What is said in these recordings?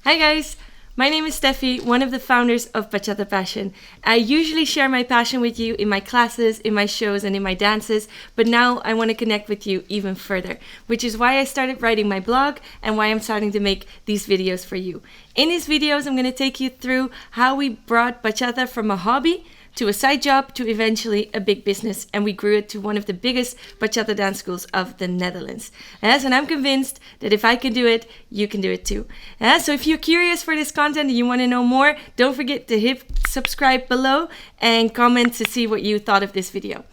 Hi guys, my name is Steffie, one of the founders of Bachata Passion. I usually share my passion with you in my classes, in my shows, and in my dances, but now I want to connect with you even further, which is why I started writing my blog and why I'm starting to make these videos for you. In these videos, I'm going to take you through how we brought bachata from a hobby to a side job to eventually a big business, and we grew it to one of the biggest bachata dance schools of the Netherlands. And I'm convinced that if I can do it, you can do it too. So if you're curious for this content and you want to know more, don't forget to hit subscribe below and comment to see what you thought of this video.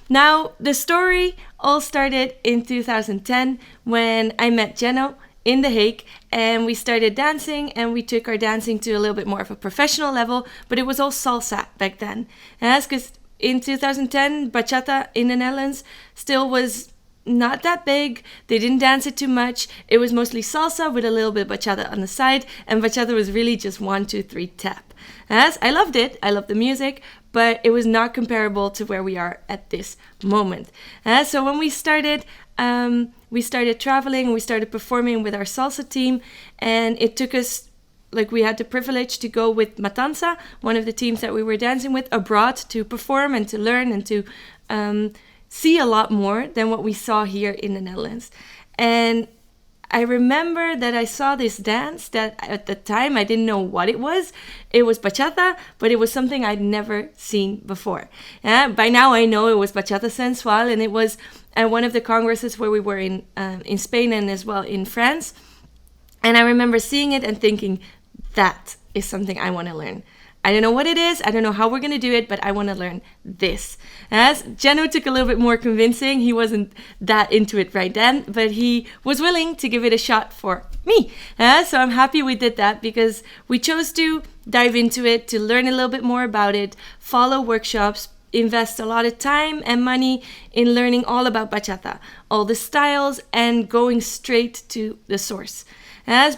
Now, the story all started in 2010 when I met Jenno in The Hague and we started dancing, and we took our dancing to a little bit more of a professional level, but it was all salsa back then. And that's because in 2010, bachata in the Netherlands still was not that big. They didn't dance it too much. It was mostly salsa with a little bit of bachata on the side, and bachata was really just 1, 2, 3 tap. As I loved it, I loved the music, but it was not comparable to where we are at this moment. So when we started traveling, we started performing with our salsa team, and it took us, we had the privilege to go with Matanza, one of the teams that we were dancing with, abroad to perform and to learn and to see a lot more than what we saw here in the Netherlands. And I remember that I saw this dance that at the time I didn't know what it was. It was bachata, but it was something I'd never seen before. By now I know it was bachata sensual, and it was at one of the congresses where we were in Spain and as well in France. And I remember seeing it and thinking, that is something I want to learn. I don't know what it is, I don't know how we're going to do it, but I want to learn this. As Jenno took a little bit more convincing, he wasn't that into it right then, but he was willing to give it a shot for me. So I'm happy we did that, because we chose to dive into it, to learn a little bit more about it, follow workshops, invest a lot of time and money in learning all about bachata, all the styles, and going straight to the source.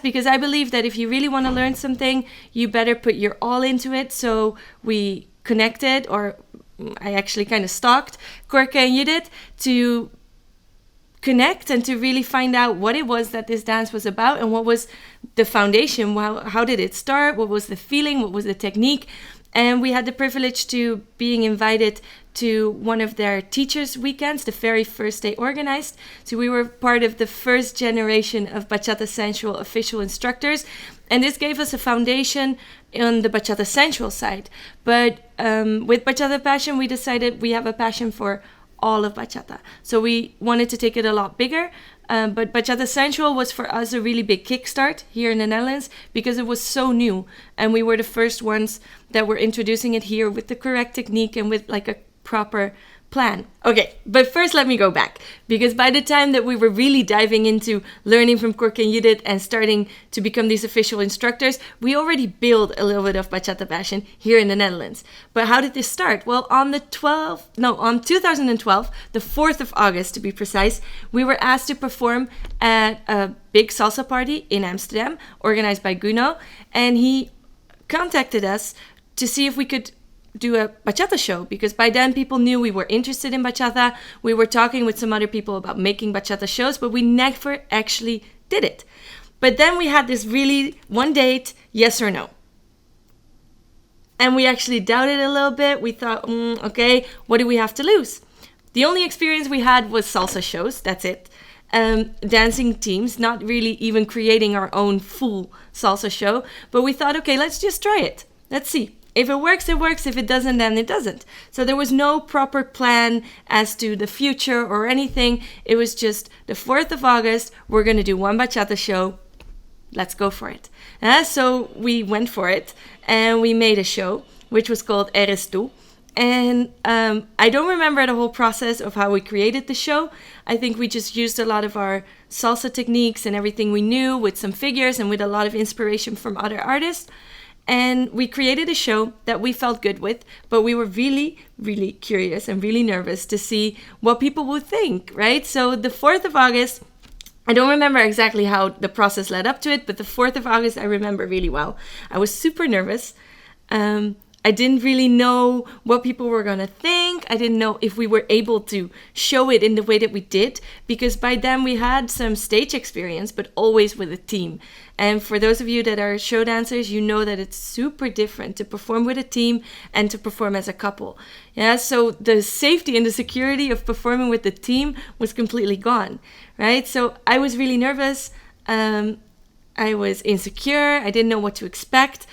Because I believe that if you really want to learn something, you better put your all into it. So we connected, or I actually kind of stalked Korke and Judith to connect and to really find out what it was that this dance was about and what was the foundation. How did it start? What was the feeling? What was the technique? And we had the privilege to being invited to one of their teachers' weekends, the very first they organized. So we were part of the first generation of Bachata Sensual official instructors. And this gave us a foundation on the Bachata Sensual side. But with Bachata Passion, we decided we have a passion for all of bachata. So we wanted to take it a lot bigger. But Bachata Sensual was for us a really big kickstart here in the Netherlands, because it was so new. And we were the first ones that were introducing it here with the correct technique and with a proper plan. Okay, but first let me go back, because by the time that we were really diving into learning from Korke and Judith and starting to become these official instructors, we already built a little bit of Bachata Passion here in the Netherlands. But how did this start? Well, on 2012, the 4th of August to be precise, we were asked to perform at a big salsa party in Amsterdam, organized by Guno, and he contacted us to see if we could do a bachata show, because by then people knew we were interested in bachata. We were talking with some other people about making bachata shows, but we never actually did it. But then we had this really one date, yes or no. And we actually doubted a little bit. We thought, okay, what do we have to lose? The only experience we had was salsa shows, that's it. Dancing teams, not really even creating our own full salsa show. But we thought, okay, let's just try it. Let's see. If it works, it works. If it doesn't, then it doesn't. So there was no proper plan as to the future or anything. It was just the 4th of August, we're going to do one bachata show. Let's go for it. So we went for it, and we made a show, which was called Eres Tu. And I don't remember the whole process of how we created the show. I think we just used a lot of our salsa techniques and everything we knew with some figures and with a lot of inspiration from other artists. And we created a show that we felt good with, but we were really, really curious and really nervous to see what people would think, right? So the 4th of August, I don't remember exactly how the process led up to it, but the 4th of August I remember really well. I was super nervous. I didn't really know what people were going to think. I didn't know if we were able to show it in the way that we did, because by then we had some stage experience, but always with a team. And for those of you that are show dancers, you know that it's super different to perform with a team and to perform as a couple. Yeah, so the safety and the security of performing with the team was completely gone, right? So I was really nervous. I was insecure. I didn't know what to expect,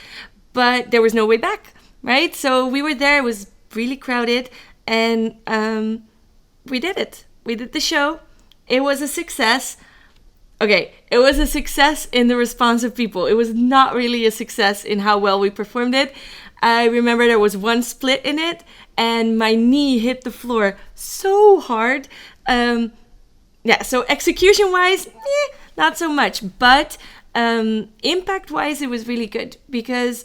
but there was no way back, right? So we were there. It was really crowded, and we did it. We did the show. It was a success. Okay, it was a success in the response of people. It was not really a success in how well we performed it. I remember there was one split in it, and my knee hit the floor so hard. So execution-wise, not so much, but impact-wise, it was really good, because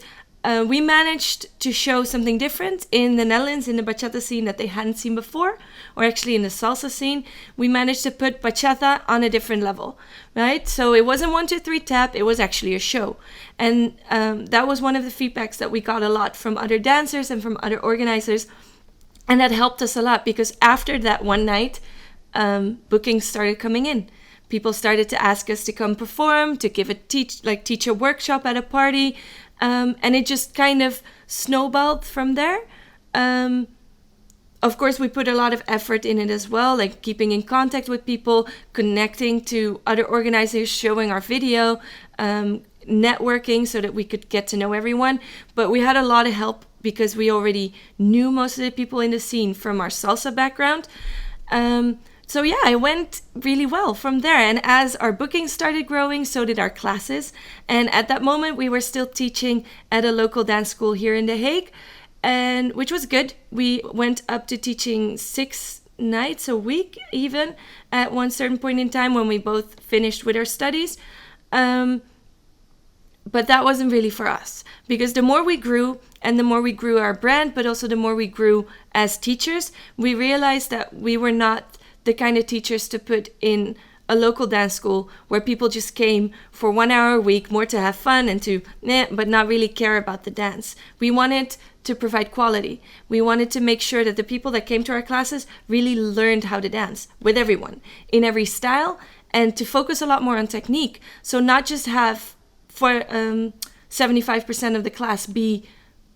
we managed to show something different in the Netherlands, in the bachata scene that they hadn't seen before, or actually in the salsa scene. We managed to put bachata on a different level, right? So it wasn't 1, 2, 3 tap, it was actually a show. And that was one of the feedbacks that we got a lot from other dancers and from other organizers. And that helped us a lot, because after that one night, bookings started coming in. People started to ask us to come perform, to give a teach a workshop at a party. And it just kind of snowballed from there. Of course, we put a lot of effort in it as well, like keeping in contact with people, connecting to other organizers, showing our video, networking so that we could get to know everyone. But we had a lot of help because we already knew most of the people in the scene from our salsa background. So yeah, it went really well from there. And as our bookings started growing, so did our classes. And at that moment, we were still teaching at a local dance school here in The Hague, and which was good. We went up to teaching 6 nights a week, even at one certain point in time when we both finished with our studies. But that wasn't really for us, because the more we grew and the more we grew our brand, but also the more we grew as teachers, we realized that we were not the kind of teachers to put in a local dance school where people just came for 1 hour a week, more to have fun and to but not really care about the dance. We wanted to provide quality. We wanted to make sure that the people that came to our classes really learned how to dance with everyone in every style, and to focus a lot more on technique. So not just have for 75% of the class be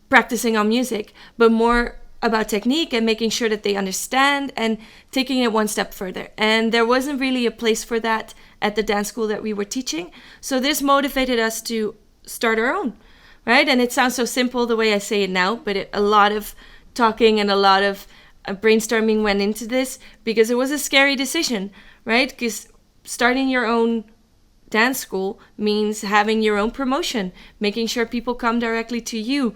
practicing on music, but more about technique and making sure that they understand and taking it one step further. And there wasn't really a place for that at the dance school that we were teaching. So this motivated us to start our own, right? And it sounds so simple the way I say it now, but a lot of talking and a lot of brainstorming went into this, because it was a scary decision, right? Because starting your own dance school means having your own promotion, making sure people come directly to you,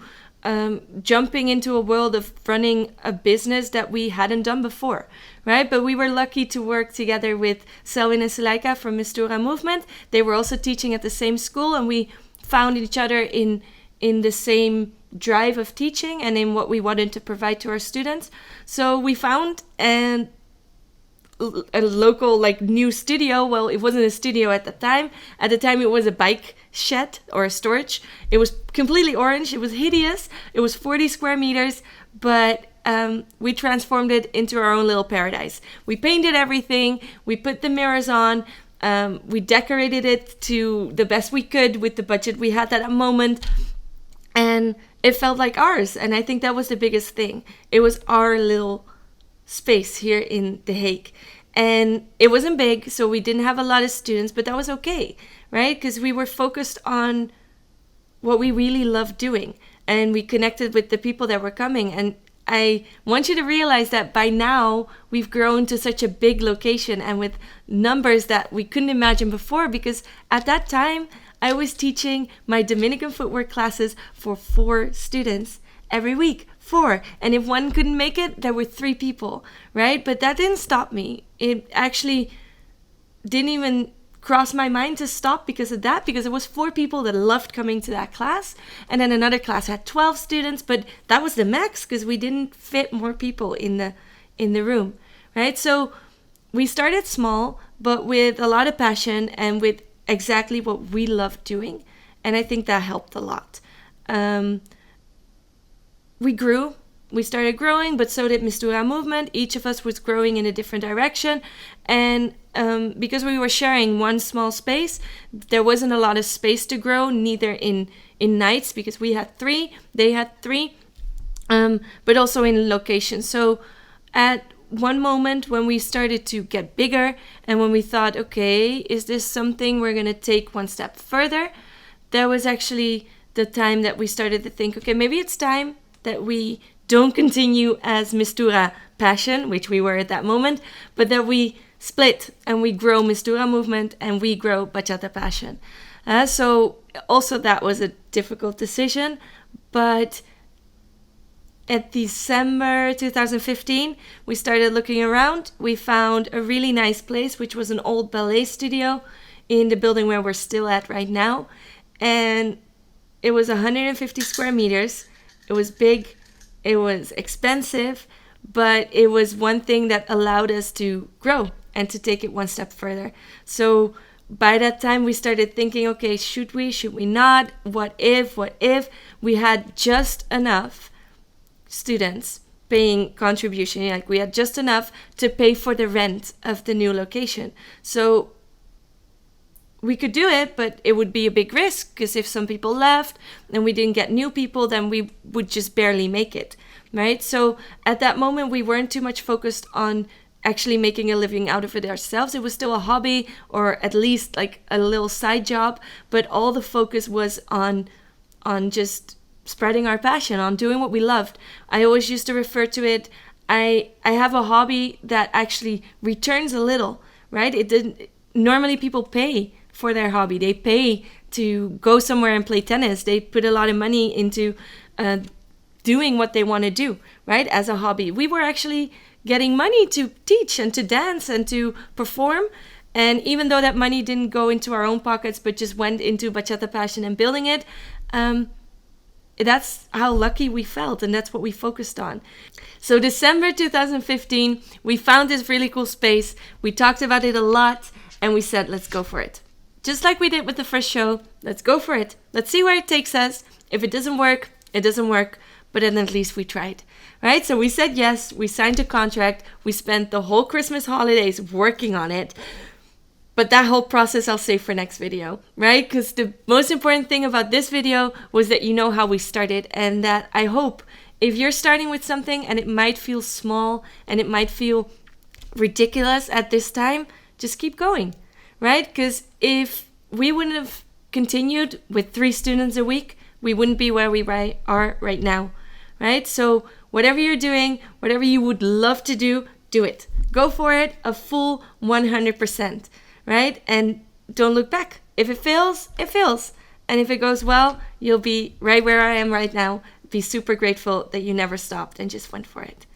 jumping into a world of running a business that we hadn't done before, right? But we were lucky to work together with Selwyn and Suleika from Mistura Movement. They were also teaching at the same school, and we found each other in the same drive of teaching and in what we wanted to provide to our students. So we found a local new studio. Well, it wasn't a studio at the time. At the time, it was a bike shed or a storage. It was completely orange. It was hideous. It was 40 square meters, but we transformed it into our own little paradise. We painted everything. We put the mirrors on. We decorated it to the best we could with the budget we had at that moment. And it felt like ours. And I think that was the biggest thing. It was our little space here in The Hague. And it wasn't big, so we didn't have a lot of students, but that was okay, right? Because we were focused on what we really loved doing, and we connected with the people that were coming. And I want you to realize that by now we've grown to such a big location and with numbers that we couldn't imagine before, because at that time I was teaching my Dominican footwork classes for 4 students every week. 4. And if one couldn't make it, there were 3 people, right? But that didn't stop me. It actually didn't even cross my mind to stop because of that, because it was 4 people that loved coming to that class. And then another class had 12 students, but that was the max because we didn't fit more people in the room, right? So we started small, but with a lot of passion and with exactly what we loved doing. And I think that helped a lot. we grew. We started growing, but so did Mistura movement. Each of us was growing in a different direction. And because we were sharing one small space, there wasn't a lot of space to grow, neither in nights, because we had 3, they had 3, but also in location. So at one moment when we started to get bigger and when we thought, okay, is this something we're going to take one step further? That was actually the time that we started to think, okay, maybe it's time that we don't continue as Mistura Passion, which we were at that moment, but that we split and we grow Mistura Movement and we grow Bachata Passion. So also that was a difficult decision, but at December 2015, we started looking around. We found a really nice place, which was an old ballet studio in the building where we're still at right now. And it was 150 square meters. It was big, it was expensive, but it was one thing that allowed us to grow and to take it one step further. So by that time, we started thinking, okay, should we not? What if we had just enough students paying contribution, like we had just enough to pay for the rent of the new location. So we could do it, but it would be a big risk, because if some people left and we didn't get new people, then we would just barely make it, right? So at that moment, we weren't too much focused on actually making a living out of it ourselves. It was still a hobby, or at least like a little side job, but all the focus was on just spreading our passion, on doing what we loved. I always used to refer to it, I have a hobby that actually returns a little, right? It didn't normally people pay for their hobby. They pay to go somewhere and play tennis. They put a lot of money into doing what they want to do, right? As a hobby. We were actually getting money to teach and to dance and to perform. And even though that money didn't go into our own pockets, but just went into Bachata Passion and building it, that's how lucky we felt, and that's what we focused on. So December 2015, we found this really cool space. We talked about it a lot, and we said, let's go for it. Just like we did with the first show, let's go for it. Let's see where it takes us. If it doesn't work, it doesn't work, but then at least we tried, right? So we said yes, we signed a contract, we spent the whole Christmas holidays working on it. But that whole process I'll save for next video, right? Because the most important thing about this video was that you know how we started, and that I hope if you're starting with something and it might feel small and it might feel ridiculous at this time, just keep going, right? Because if we wouldn't have continued with 3 students a week, we wouldn't be where we are right now, right? So whatever you're doing, whatever you would love to do, do it. Go for it, a full 100%. Right? And don't look back. If it fails, it fails. And if it goes well, you'll be right where I am right now. Be super grateful that you never stopped and just went for it.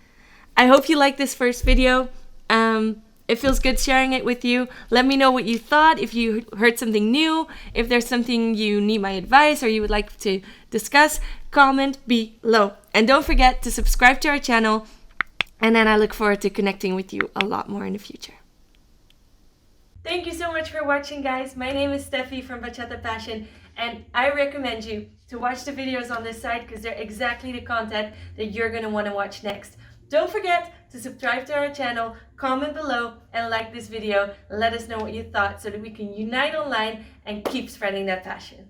I hope you liked this first video. It feels good sharing it with you. Let me know what you thought, if you heard something new, if there's something you need my advice or you would like to discuss, comment below. And don't forget to subscribe to our channel. And then I look forward to connecting with you a lot more in the future. Thank you so much for watching, guys. My name is Steffie from Bachata Passion, and I recommend you to watch the videos on this site because they're exactly the content that you're going to want to watch next. Don't forget to subscribe to our channel, comment below, and like this video. Let us know what you thought so that we can unite online and keep spreading that passion.